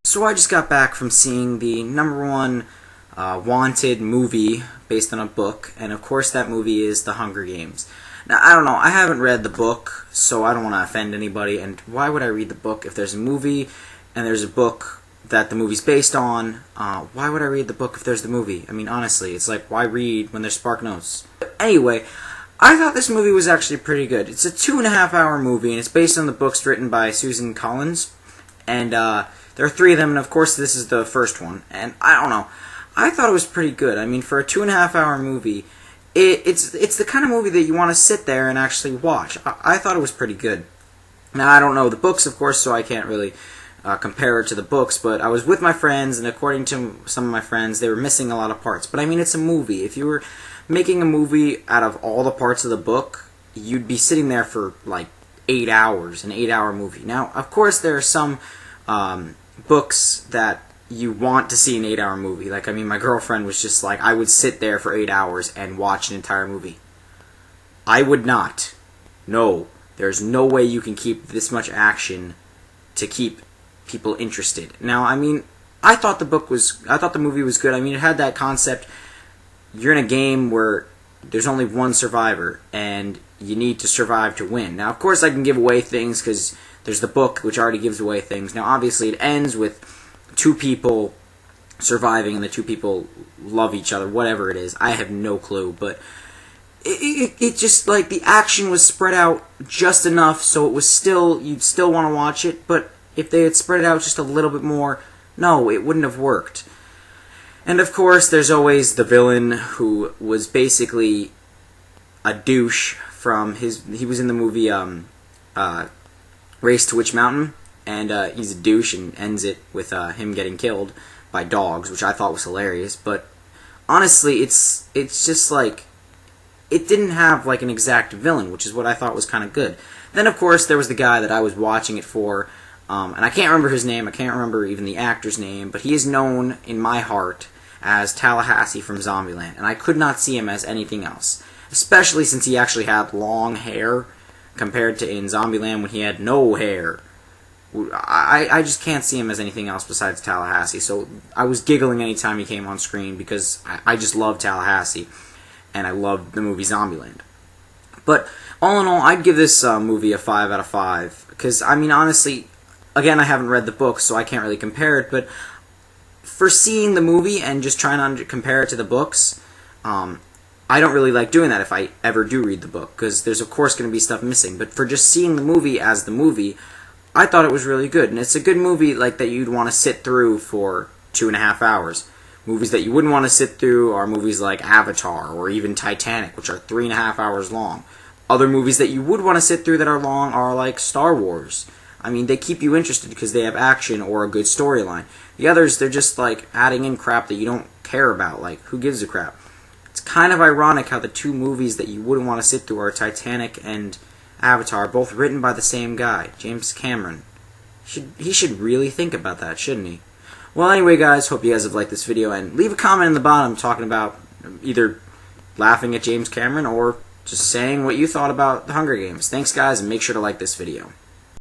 So I just got back from seeing the #1 wanted movie based on a book, and of course that movie is The Hunger Games. Now, I don't know, I haven't read the book, so I don't want to offend anybody, and why would I read the book if there's a movie and there's a book that the movie's based on? Why would I read the book if there's the movie? I mean, honestly, it's like, why read when there's Spark Notes? But anyway, I thought this movie was actually pretty good. It's a 2.5-hour movie, and it's based on the books written by Susan Collins, and there are 3 of them, and of course this is the first one, and I don't know. I thought it was pretty good. I mean, for a 2.5-hour movie, it's the kind of movie that you want to sit there and actually watch. I thought it was pretty good. Now, I don't know the books, of course, so I can't really compare it to the books, but I was with my friends, and according to some of my friends, they were missing a lot of parts. But I mean, it's a movie. If you were making a movie out of all the parts of the book, you'd be sitting there for like 8 hours, an 8-hour movie. Now, of course, there are some books that you want to see an 8-hour movie. Like, I mean, my girlfriend was just like, I would sit there for 8 hours and watch an entire movie. I would not. No, there's no way you can keep this much action to keep people interested. Now, I mean, I thought the movie was good. I mean, it had that concept. You're in a game where there's only one survivor, and you need to survive to win. Now, of course, I can give away things because there's the book, which already gives away things. Now, obviously, it ends with 2 people surviving, and the 2 people love each other, whatever it is. I have no clue, but it just, like, the action was spread out just enough so it was still, you'd still want to watch it, but if they had spread it out just a little bit more, no, it wouldn't have worked. And, of course, there's always the villain who was basically a douche from he was in the movie, Race to Witch Mountain, and he's a douche and ends it with him getting killed by dogs, which I thought was hilarious. But honestly, it's just like, it didn't have like an exact villain, which is what I thought was kind of good. Then, of course, there was the guy that I was watching it for, and I can't remember his name, I can't remember even the actor's name, but he is known in my heart as Tallahassee from Zombieland, and I could not see him as anything else, especially since he actually had long hair, compared to in Zombieland when he had no hair. I just can't see him as anything else besides Tallahassee, so I was giggling anytime he came on screen because I just love Tallahassee, and I love the movie Zombieland. But all in all, I'd give this movie a 5 out of 5, because, I mean, honestly, again, I haven't read the book, so I can't really compare it, but for seeing the movie and just trying to compare it to the books, I don't really like doing that if I ever do read the book, because there's of course going to be stuff missing. But for just seeing the movie as the movie, I thought it was really good. And it's a good movie like that you'd want to sit through for 2.5 hours. Movies that you wouldn't want to sit through are movies like Avatar or even Titanic, which are 3.5 hours long. Other movies that you would want to sit through that are long are like Star Wars. I mean, they keep you interested because they have action or a good storyline. The others, they're just like adding in crap that you don't care about. Like, who gives a crap? It's kind of ironic how the 2 movies that you wouldn't want to sit through are Titanic and Avatar, both written by the same guy, James Cameron. He should really think about that, shouldn't he? Well, anyway, guys, hope you guys have liked this video, and leave a comment in the bottom talking about either laughing at James Cameron or just saying what you thought about The Hunger Games. Thanks, guys, and make sure to like this video.